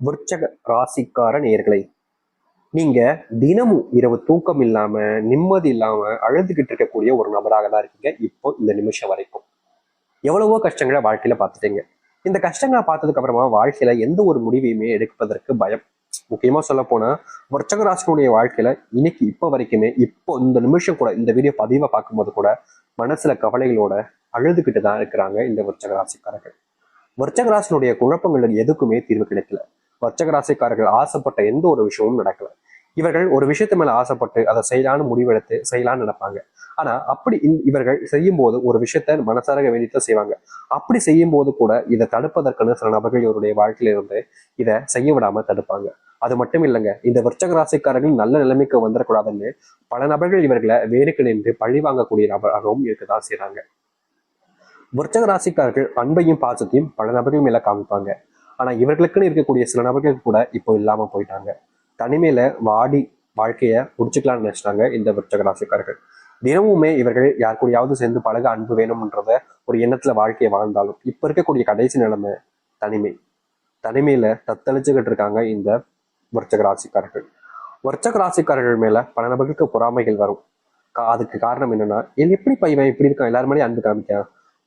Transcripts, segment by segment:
விருச்சக ராசிக்கார நேயர்களை, நீங்க தினமும் இரவு தூக்கம் இல்லாம நிம்மதி இல்லாம அழுதுகிட்டு இருக்கக்கூடிய ஒரு நபராக தான் இருக்கீங்க இப்போ இந்த நிமிஷம் வரைக்கும். எவ்வளவோ கஷ்டங்களை வாழ்க்கையில பார்த்துட்டீங்க. இந்த கஷ்டங்களை பார்த்ததுக்கு அப்புறமா வாழ்க்கையில எந்த ஒரு முடிவையுமே எடுப்பதற்கு பயம். முக்கியமா சொல்ல போனா விருச்சக ராசினுடைய வாழ்க்கையில இன்னைக்கு இப்ப வரைக்குமே இப்போ இந்த நிமிஷம் கூட இந்த வீடியோ பதிவை பார்க்கும்போது கூட மனசுல கவலைகளோட அழுதுகிட்டு தான் இருக்கிறாங்க இந்த விருச்சக ராசிக்காரர்கள். விருச்சக ராசினுடைய குழப்பங்களுக்கு எதுக்குமே தீர்வு கிடைக்கல. விருச்சக ராசிக்காரர்கள் ஆசைப்பட்ட எந்த ஒரு விஷயமும் நடக்கல. இவர்கள் ஒரு விஷயத்து மேல ஆசைப்பட்டு அதை செய்யலான்னு முடிவெடுத்து செய்யலான்னு நினைப்பாங்க. ஆனா அப்படி இவர்கள் செய்யும் போது ஒரு விஷயத்த மனசார வேண்டித்தான் செய்வாங்க. அப்படி செய்யும் போது கூட இதை தடுப்பதற்கான சில நபர்கள் இவருடைய வாழ்க்கையில இருந்து இதை செய்ய விடாம தடுப்பாங்க. அது மட்டும் இல்லைங்க, இந்த விருச்சக ராசிக்காரர்கள் நல்ல நிலைமைக்கு வந்துடக்கூடாதுன்னு பல நபர்கள் இவர்களை வேருக்கு நின்று பழி வாங்கக்கூடிய நபராகவும் இருக்கதான் செய்யறாங்க. விருச்சக ராசிக்காரர்கள் அன்பையும் பாசத்தையும் பல நபர்கள் மேல காமிப்பாங்க. ஆனா இவர்களுக்குன்னு இருக்கக்கூடிய சில நபர்கள் கூட இப்போ இல்லாம போயிட்டாங்க. தனிமையில வாடி வாழ்க்கைய முடிச்சுக்கலாம்னு நினைச்சிட்டாங்க இந்த விருச்சக ராசிக்காரர்கள். தினமுமே இவர்கள் யார் கூடயாவது சேர்ந்து பழக அன்பு வேணும்ன்றத ஒரு எண்ணத்துல வாழ்க்கையை வாழ்ந்தாலும் இப்ப இருக்கக்கூடிய கடைசி நிலைமை தனிமை. தனிமையில தத்தளிச்சுக்கிட்டு இருக்காங்க இந்த விருச்சக ராசிக்காரர்கள். விருச்சக ராசிக்காரர்கள் மேல பல நபர்களுக்கு பொறாமைகள் வரும். அதுக்கு காரணம் என்னன்னா, எப்படி பையன் இப்படி இருக்கான், எல்லாரும் மேலேயும் அன்பு காமிக்கான்,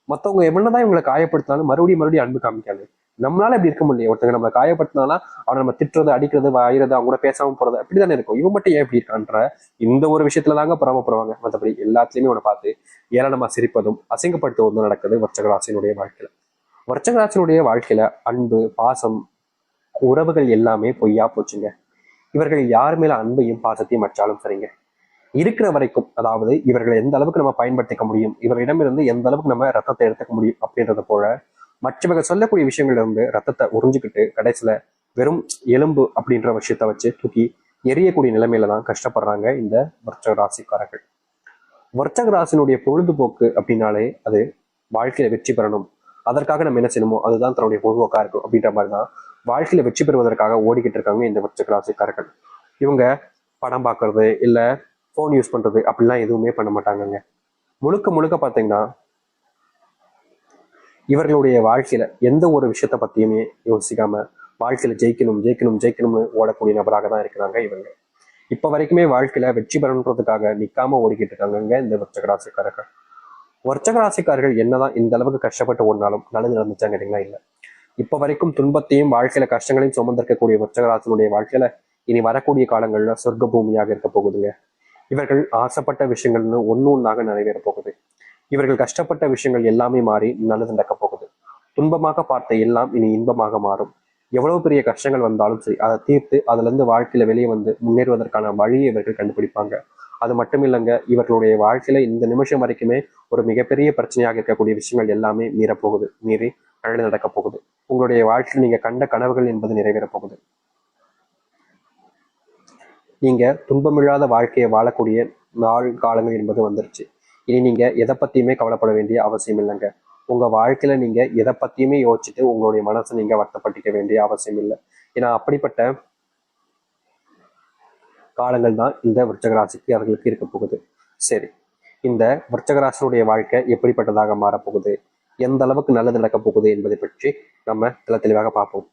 மற்றவங்க என்னதான் இவங்களை காயப்படுத்தினாலும் மறுபடியும் அன்பு காமிக்காது. நம்மளால இப்படி இருக்க முடியும். ஒருத்தங்க நம்மளை காயப்படுத்தினாலும் அவனை நம்ம திட்டுறது, அடிக்கிறது, வாயிறது, அவங்க கூட பேசாம போறது அப்படிதானே இருக்கும். இவன் மட்டும் ஏன் இப்படி இருக்கான்ற இந்த ஒரு விஷயத்துல தாங்க பொறாமப்படுவாங்க. மற்றபடி எல்லாத்துலயுமே அவனை பார்த்து ஏளனமா சிரிப்பதும் அசிங்கப்படுத்துவதும் நடக்குது விருச்சக ராசியினுடைய வாழ்க்கையில. விருச்சக ராசியினுடைய வாழ்க்கையில அன்பு, பாசம், உறவுகள் எல்லாமே பொய்யா போச்சுங்க. இவர்கள் யார் மேல அன்பையும் பாசத்தையும் வச்சாலும் சரிங்க, இருக்கிற வரைக்கும், அதாவது இவர்களை எந்த அளவுக்கு நம்ம பயன்படுத்திக்க முடியும், இவர்களிடமிருந்து எந்த அளவுக்கு நம்ம ரத்தத்தை எடுத்துக்க முடியும் அப்படின்றத போல மற்றவர்கள் சொல்லக்கூடிய விஷயங்கள்ல இருந்து ரத்தத்தை உறிஞ்சுக்கிட்டு கடைசியில வெறும் எலும்பு அப்படின்ற விஷயத்த வச்சு தூக்கி எரியக்கூடிய நிலைமையில தான் கஷ்டப்படுறாங்க இந்த விருச்சக ராசிக்காரர்கள். விருச்சக ராசினுடைய பொழுதுபோக்கு அப்படின்னாலே அது வாழ்க்கையில வெற்றி பெறணும், அதற்காக நம்ம என்ன செய்யணுமோ அதுதான் தன்னுடைய பொழுதுபோக்கா இருக்கும் அப்படின்ற மாதிரி தான் வாழ்க்கையில வெற்றி பெறுவதற்காக ஓடிக்கிட்டு இருக்காங்க இந்த விருச்சக ராசிக்காரர்கள். இவங்க படம் பார்க்கறது இல்ல ஃபோன் யூஸ் பண்றது அப்படிலாம் எதுவுமே பண்ண மாட்டாங்கங்க. முழுக்க முழுக்க பார்த்தீங்கன்னா இவர்களுடைய வாழ்க்கையில எந்த ஒரு விஷயத்த பத்தியுமே யோசிக்காம வாழ்க்கையில ஜெயிக்கணும் ஜெயிக்கணும் ஜெயிக்கணும்னு ஓடக்கூடிய நபராக தான் இருக்கிறாங்க இவங்க. இப்ப வரைக்குமே வாழ்க்கையில வெற்றி பெறணுன்றதுக்காக நிக்காம ஓடிக்கிட்டு இருக்காங்க இந்த விருச்சக ராசிக்காரர்கள். விருச்சக ராசிக்காரர்கள் என்னதான் இந்த அளவுக்கு கஷ்டப்பட்டு ஓடினாலும் நல்லது நடந்துச்சாங்க கேட்டீங்களா? இல்ல. இப்ப வரைக்கும் துன்பத்தையும் வாழ்க்கையில கஷ்டங்களையும் சுமந்திருக்கக்கூடிய விருச்சக ராசினுடைய வாழ்க்கையில இனி வரக்கூடிய காலங்கள்ல சொர்க்க பூமியாக இருக்க போகுதுங்க. இவர்கள் ஆசைப்பட்ட விஷயங்கள்னு ஒண்ணு ஒன்றாக நிறைவேற போகுது. இவர்கள் கஷ்டப்பட்ட விஷயங்கள் எல்லாமே மாறி நல்லது நடக்க போகுது. துன்பமாக பார்த்த எல்லாம் இனி இன்பமாக மாறும். எவ்வளவு பெரிய கஷ்டங்கள் வந்தாலும் சரி அதை தீர்த்து அதுல இருந்து வாழ்க்கையில வெளியே வந்து முன்னேறுவதற்கான வழியை இவர்கள் கண்டுபிடிப்பாங்க. அது மட்டும் இல்லைங்க, இவர்களுடைய வாழ்க்கையில இந்த நிமிஷம் வரைக்குமே ஒரு மிகப்பெரிய பிரச்சனையாக இருக்கக்கூடிய விஷயங்கள் எல்லாமே மீறப்போகுது, மீறி நல்லது நடக்க போகுது. உங்களுடைய வாழ்க்கையில் நீங்க கண்ட கனவுகள் என்பது நிறைவேற போகுது. நீங்க துன்பமில்லாத வாழ்க்கையை வாழக்கூடிய நாள் காலங்கள் என்பது வந்துருச்சு. இனி நீங்க எதை பத்தியுமே கவலைப்பட வேண்டிய அவசியம் இல்லைங்க. உங்க வாழ்க்கையில நீங்க எதை பத்தியுமே யோசிச்சுட்டு உங்களுடைய மனசை நீங்க வருத்தப்பட்டிக்க வேண்டிய அவசியம் இல்லை. ஏன்னா அப்படிப்பட்ட காலங்கள் தான் இந்த விருச்சக ராசிக்கு அவர்களுக்கு இருக்க போகுது. சரி, இந்த விருச்சக ராசியுடைய வாழ்க்கை எப்படிப்பட்டதாக மாறப்போகுது, எந்த அளவுக்கு நல்லது நடக்க போகுது என்பதை பற்றி நம்ம தெளிவாக பார்ப்போம்.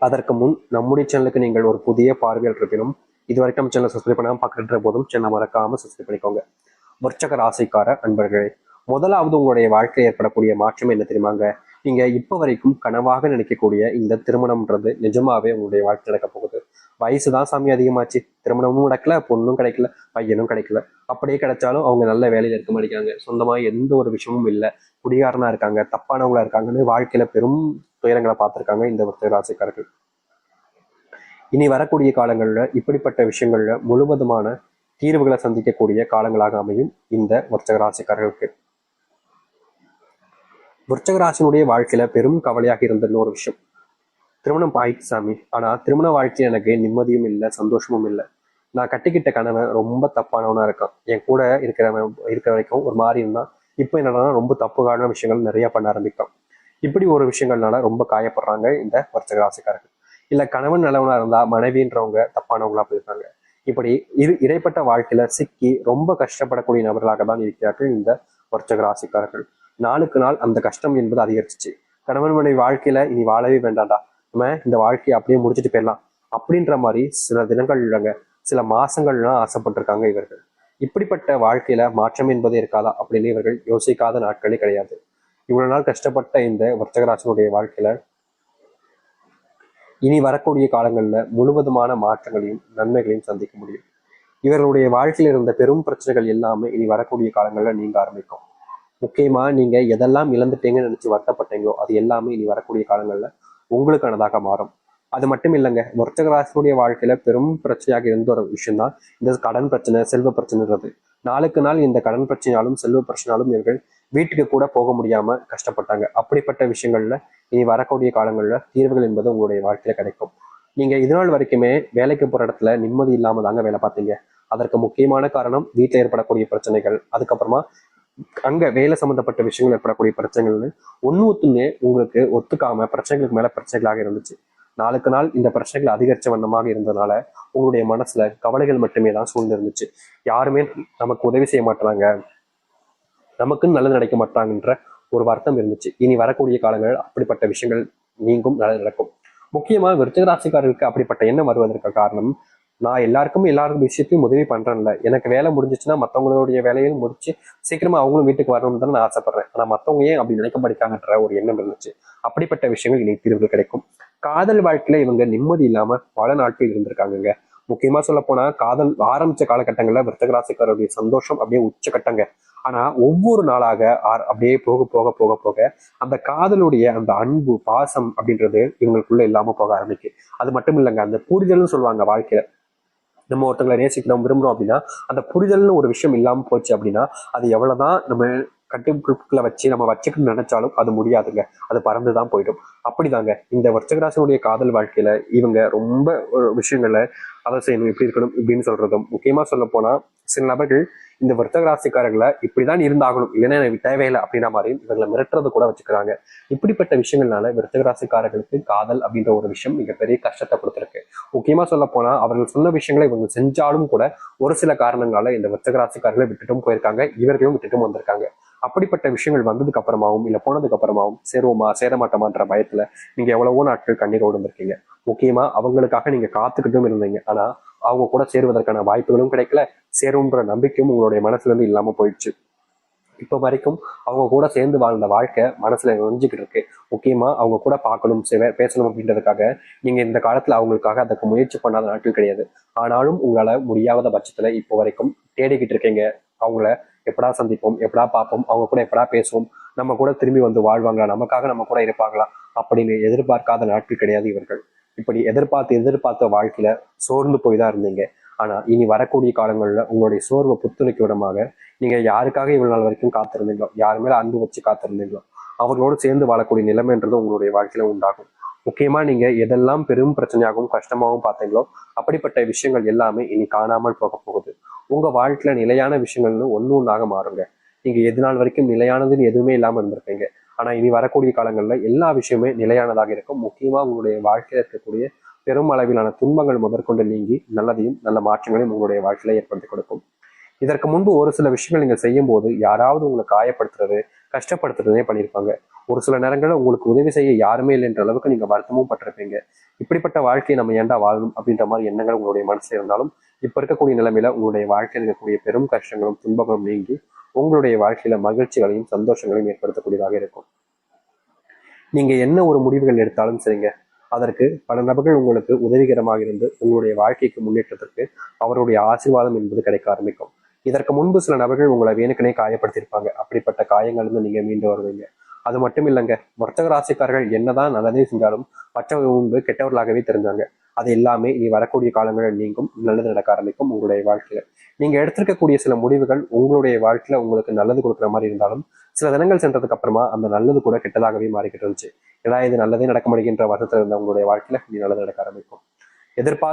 அதற்கு முன் நம்முடைய சேனலுக்கு நீங்கள் ஒரு புதிய பார்வையாளர் இருப்பினும் இதுவரைக்கும் நம்ம சேனலை சப்ஸ்கிரைப் பண்ணாமல் பார்க்கின்ற போதும் சேனலை மறக்காம சப்ஸ்கிரைப் பண்ணிக்கோங்க. விருச்சக ராசிக்கார அன்பர்களே, முதலாவது உங்களுடைய வாழ்க்கையில் ஏற்படக்கூடிய மாற்றம் என்ன தெரியுமாங்க? நீங்க இப்ப வரைக்கும் கனவாக நினைக்கக்கூடிய இந்த திருமணம்ன்றது நிஜமாவே உங்களுடைய வாழ்க்கை நடக்க போகுது. வயசுதான் சாமி அதிகமாச்சு, திருமணமும் நடக்கல, பொண்ணும் கிடைக்கல, பையனும் கிடைக்கல. அப்படியே கிடைச்சாலும் அவங்க நல்ல வேலையில இருக்க மாட்டேங்காங்க, சொந்தமா எந்த ஒரு விஷயமும் இல்லை, குடிகாரனா இருக்காங்க, தப்பானவங்களா இருக்காங்கன்னு வாழ்க்கையில பெரும் துயரங்களை பார்த்திருக்காங்க இந்த விருச்சக ராசிக்காரர்கள். இனி வரக்கூடிய காலங்கள்ல இப்படிப்பட்ட விஷயங்கள்ல முழுவதுமான தீர்வுகளை சந்திக்கக்கூடிய காலங்களாக அமையும் இந்த விருச்சக ராசிக்காரர்களுக்கு. விருச்சக ராசினுடைய வாழ்க்கையில பெரும் கவலையாக இருந்த இன்னொரு விஷயம், திருமணம் ஆயிடுச்சு சாமி, ஆனா திருமண வாழ்க்கையில் எனக்கு நிம்மதியும் இல்லை, சந்தோஷமும் இல்லை. நான் கட்டிக்கிட்ட கணவன் ரொம்ப தப்பானவனா இருக்கான், என் கூட இருக்கிற வரைக்கும் ஒரு மாதிரி இருந்தான், இப்போ என்னன்னா ரொம்ப தப்புக்கான விஷயங்கள் நிறைய பண்ண ஆரம்பிக்கும். இப்படி ஒரு விஷயங்கள்னால ரொம்ப காயப்படுறாங்க இந்த விருச்சக ராசிக்காரர்கள். இல்ல கணவன் நல்லவனா இருந்தா மனைவின்றவங்க தப்பானவங்களா போயிருக்காங்க. இப்படி இடைப்பட்ட வாழ்க்கையில சிக்கி ரொம்ப கஷ்டப்படக்கூடிய நபர்களாக தான் இருக்கிறார்கள் இந்த விருச்சக ராசிக்காரர்கள். நாளுக்கு நாள் அந்த கஷ்டம் என்பது அதிகரிச்சிச்சு. கணவன் மனைவி வாழ்க்கையில இனி வாழவே வேண்டாம்டா, நம்ம இந்த வாழ்க்கையை அப்படியே முடிச்சுட்டு போயிடலாம் அப்படின்ற மாதிரி சில தினங்கள் இல்லைங்க, சில மாசங்கள்லாம் ஆசைப்பட்டிருக்காங்க இவர்கள். இப்படிப்பட்ட வாழ்க்கையில மாற்றம் என்பது இருக்காதா அப்படின்னு இவர்கள் யோசிக்காத நாட்களே கிடையாது. இவ்வளவு நாள் கஷ்டப்பட்ட இந்த விருச்சிகராசினுடைய வாழ்க்கையில இனி வரக்கூடிய காலங்கள்ல முழுவதுமான மாற்றங்களையும் நன்மைகளையும் சந்திக்க முடியும். இவர்களுடைய வாழ்க்கையில் இருந்த பெரும் பிரச்சனைகள் எல்லாமே இனி வரக்கூடிய காலங்கள்ல நீங்க ஆரம்பிக்கும். முக்கியமா நீங்க எதெல்லாம் இழந்துட்டீங்கன்னு நினைச்சு வருத்தப்பட்டீங்களோ அது எல்லாமே இனி வரக்கூடிய காலங்கள்ல உங்களுக்கானதாக மாறும். அது மட்டும் இல்லைங்க, விருச்சிக ராசியுடைய வாழ்க்கையில பெரும் பிரச்சனையாக இருந்த ஒரு விஷயம் தான் இந்த கடன் பிரச்சனை, செல்வ பிரச்சனைன்றது. நாளுக்கு நாள் இந்த கடன் பிரச்சனையாலும் செல்வ பிரச்சனையாலும் இவர்கள் வீட்டுக்கு கூட போக முடியாம கஷ்டப்பட்டாங்க. அப்படிப்பட்ட விஷயங்கள்ல இனி வரக்கூடிய காலங்கள்ல தீர்வுகள் என்பது உங்களுடைய வாழ்க்கையில கிடைக்கும். நீங்க இது நாள் வரைக்குமே வேலைக்கு போற இடத்துல நிம்மதி இல்லாம தாங்க வேலை பார்த்தீங்க. அதற்கு முக்கியமான காரணம் வீட்டில் ஏற்படக்கூடிய பிரச்சனைகள், அதுக்கப்புறமா அங்க வேலை சம்பந்தப்பட்ட விஷயங்கள் ஏற்படக்கூடிய பிரச்சனைகள்னு ஒண்ணு உங்களுக்கு ஒத்துக்காம பிரச்சனைகளுக்கு மேல பிரச்சனைகளாக இருந்துச்சு. நாளுக்கு நாள் இந்த பிரச்சனைகள் அதிகரிச்ச வண்ணமாக இருந்ததுனால உங்களுடைய மனசுல கவலைகள் மட்டுமே தான் சூழ்ந்து இருந்துச்சு. யாருமே நமக்கு உதவி செய்ய மாட்டாங்க, நமக்குன்னு நல்லது நடக்க மாட்டாங்கன்ற ஒரு வருத்தம் இருந்துச்சு. இனி வரக்கூடிய காலங்கள் அப்படிப்பட்ட விஷயங்கள் நீங்கும், நல்லது நடக்கும். முக்கியமா விருச்சிக ராசிக்காரர்களுக்கு அப்படிப்பட்ட எண்ணம் வருவதற்கு காரணம், நான் எல்லாருக்கும் விஷயத்தையும் உதவி பண்றேன்ல, எனக்கு வேலை முடிஞ்சிச்சுன்னா மற்றவங்களுடைய வேலையும் முடிச்சு சீக்கிரமா அவங்களும் வீட்டுக்கு வரணும்னு தான் நான் ஆசைப்படுறேன். ஆனா மத்தவங்க ஏன் அப்படி நினைக்க மாட்டாங்கன்ற ஒரு எண்ணம் இருந்துச்சு. அப்படிப்பட்ட விஷயங்கள் இனி தீர்வு கிடைக்கும். காதல் வாழ்க்கையில இவங்க நிம்மதி இல்லாம பல நாட்கள் இருந்திருக்காங்க. முக்கியமா சொல்ல போனா காதல் ஆரம்பிச்ச காலகட்டங்கள்ல விருச்சிக ராசிக்காரருடைய சந்தோஷம் அப்படியே உச்சக்கட்டங்க. ஆனா ஒவ்வொரு நாளாக அப்படியே போக போக போக போக அந்த காதலுடைய அந்த அன்பு பாசம் அப்படின்றது இவங்களுக்குள்ள இல்லாம போக ஆரம்பிக்கு. அது மட்டும் இல்லைங்க, அந்த புரிதல்னு சொல்லுவாங்க வாழ்க்கையில. நம்ம ஒருத்தங்களை நேசிக்கிறோம், விரும்புறோம் அப்படின்னா அந்த புரிதல்னு ஒரு விஷயம் இல்லாம போச்சு அப்படின்னா அது எவ்வளவுதான் நம்ம கட்டுக்குள்ள வச்சு நம்ம வச்சுக்கணும்னு நினைச்சாலும் அது முடியாதுங்க. அது பறந்துதான் போயிடும். அப்படிதாங்க இந்த விருச்சிகராசினுடைய காதல் வாழ்க்கையில இவங்க ரொம்ப ஒரு விஷயங்களை அதை செய்யணும், எப்படி இருக்கணும் இப்படின்னு சொல்றதும், முக்கியமா சொல்ல போனா சில நபர்கள் இந்த விருச்சிக ராசிக்காரர்களை இப்படிதான் இருந்தாகணும், இல்லைன்னா எனக்கு தேவையில்லை அப்படின்ற மாதிரி இவங்களை மிரட்டுறது கூட வச்சுக்கிறாங்க. இப்படிப்பட்ட விஷயங்கள்னால விருச்சிக ராசிக்காரர்களுக்கு காதல் அப்படின்ற ஒரு விஷயம் மிகப்பெரிய கஷ்டத்தை கொடுத்துருக்கு. முக்கியமா சொல்ல போனா அவர்கள் சொன்ன விஷயங்களை இவங்க செஞ்சாலும் கூட ஒரு சில காரணங்களால இந்த விருச்சிக ராசிக்காரர்களை விட்டுட்டும் போயிருக்காங்க, இவர்களும் விட்டுட்டும் வந்திருக்காங்க. அப்படிப்பட்ட விஷயங்கள் வந்ததுக்கு அப்புறமாவும் இல்ல போனதுக்கு அப்புறமாவும் சேருவோமா சேரமாட்டோமான்ற பயத்துல நீங்க எவ்வளவோ நாட்கள் கண்ணீரோடு இருந்திருக்கீங்க. முக்கியமா அவங்களுக்காக நீங்க காத்துக்கிட்டும் இருந்தீங்க. ஆனா அவங்க கூட சேருவதற்கான வாய்ப்புகளும் கிடைக்கல, சேரும்ன்ற நம்பிக்கையும் உங்களுடைய மனசுல இருந்து இல்லாம போயிடுச்சு. இப்ப வரைக்கும் அவங்க கூட சேர்ந்து வாழ்ந்த வாழ்க்கை மனசுல நொஞ்சுக்கிட்டு இருக்கு. முக்கியமா அவங்க கூட பார்க்கணும், பேசணும் அப்படின்றதுக்காக நீங்க இந்த காலத்துல அவங்களுக்காக அதுக்கு முயற்சி பண்ணாத நாட்கள் கிடையாது. ஆனாலும் உங்களால முடியாத பட்சத்துல இப்போ வரைக்கும் தேடிக்கிட்டு இருக்கீங்க. அவங்கள எப்படா சந்திப்போம், எப்படா பார்ப்போம், அவங்க கூட எப்படா பேசுவோம், நம்ம கூட திரும்பி வந்து வாழ்வாங்களா, நமக்காக நம்ம கூட இருப்பாங்களா அப்படின்னு எதிர்பார்க்காத நாட்கள் கிடையாது இவர்கள். இப்படி எதிர்பார்த்த வாழ்க்கையில சோர்ந்து போய் தான் இருந்தீங்க. ஆனா இனி வரக்கூடிய காலங்கள்ல உங்களுடைய சோர்வை புத்துணர்ச்சி விடமாக நீங்க யாருக்காக இவ்வளவு நாள் வரைக்கும் காத்திருந்தீங்களோ, யாரு மேல அன்பு வச்சு காத்திருந்தீங்களோ அவர்களோடு சேர்ந்து வாழக்கூடிய நிலைமைன்றது உங்களுடைய வாழ்க்கையில உண்டாகும். முக்கியமா நீங்க எதெல்லாம் பெரும் பிரச்சனையாகவும் கஷ்டமாகவும் பார்த்தீங்களோ அப்படிப்பட்ட விஷயங்கள் எல்லாமே இனி காணாமல் போக போகுது. உங்க வாழ்க்கையில நிலையான விஷயங்கள்னு ஒண்ணாக மாறுங்க. நீங்க எது நாள் வரைக்கும் நிலையானதுன்னு எதுவுமே இல்லாம இருந்திருப்பீங்க. ஆனா இனி வரக்கூடிய காலங்கள்ல எல்லா விஷயமே நிலையானதாக இருக்கும். முக்கியமா உங்களுடைய வாழ்க்கையில இருக்கக்கூடிய பெரும் அளவிலான துன்பங்கள் முதற்கொண்டு நீங்கி நல்லதையும் நல்ல மாற்றங்களையும் உங்களுடைய வாழ்க்கையில ஏற்படுத்தி கொடுக்கும். இதற்கு முன்பு ஒரு சில விஷயங்கள் நீங்க செய்யும் போது யாராவது உங்களை காயப்படுத்துறது, கஷ்டப்படுத்துறதே பண்ணியிருப்பாங்க. ஒரு சில நேரங்களில் உங்களுக்கு உதவி செய்ய யாருமே இல்லைன்ற அளவுக்கு நீங்க வருத்தமும் பட்டிருப்பீங்க. இப்படிப்பட்ட வாழ்க்கையை நம்ம ஏன்டா வாழணும் அப்படின்ற மாதிரி எண்ணங்கள் உங்களுடைய மனசுல இருந்தாலும் இப்ப இருக்கக்கூடிய நிலைமையில உங்களுடைய வாழ்க்கையில் இருக்கக்கூடிய பெரும் கஷ்டங்களும் துன்பங்களும் நீங்கி உங்களுடைய வாழ்க்கையில மகிழ்ச்சிகளையும் சந்தோஷங்களையும் ஏற்படுத்தக்கூடியதாக இருக்கும். நீங்க என்ன ஒரு முடிவுகள் எடுத்தாலும் சரிங்க, அதற்கு பல நபர்கள் உங்களுக்கு உதவிகரமாக இருந்து உங்களுடைய வாழ்க்கைக்கு முன்னேற்றத்திற்கு அவருடைய ஆசீர்வாதம் என்பது கிடைக்க ஆரம்பிக்கும். இதற்கு முன்பு சில நபர்கள் உங்களை வேணுக்கனே காயப்படுத்தியிருப்பாங்க. அப்படிப்பட்ட காயங்கள் இருந்து நீங்க மீண்டு வருவீங்க. அது மட்டும் இல்லைங்க, வர்த்தக ராசிக்காரர்கள் என்னதான் நல்லதே செஞ்சாலும் மற்றவர்கள் முன்பு கெட்டவர்களாகவே தெரிஞ்சாங்க. அது எல்லாமே இனி வரக்கூடிய காலங்களில் நீங்கும், நல்லது நடக்க ஆரம்பிக்கும் உங்களுடைய வாழ்க்கையில. நீங்க எடுத்திருக்கக்கூடிய சில முடிவுகள் உங்களுடைய வாழ்க்கையில உங்களுக்கு நல்லது கொடுக்குற மாதிரி இருந்தாலும் சில தினங்கள் சென்றதுக்கு அப்புறமா அந்த நல்லது கூட கெட்டதாகவே மாறிக்கிட்டு இருந்துச்சு. ஏன்னா இது நல்லதே நடக்க முடிகின்ற வருத்தத்தில் இருந்த உங்களுடைய வாழ்க்கையில இனி நல்லது நடக்க ஆரம்பிக்கும். எதிர்பார்த்து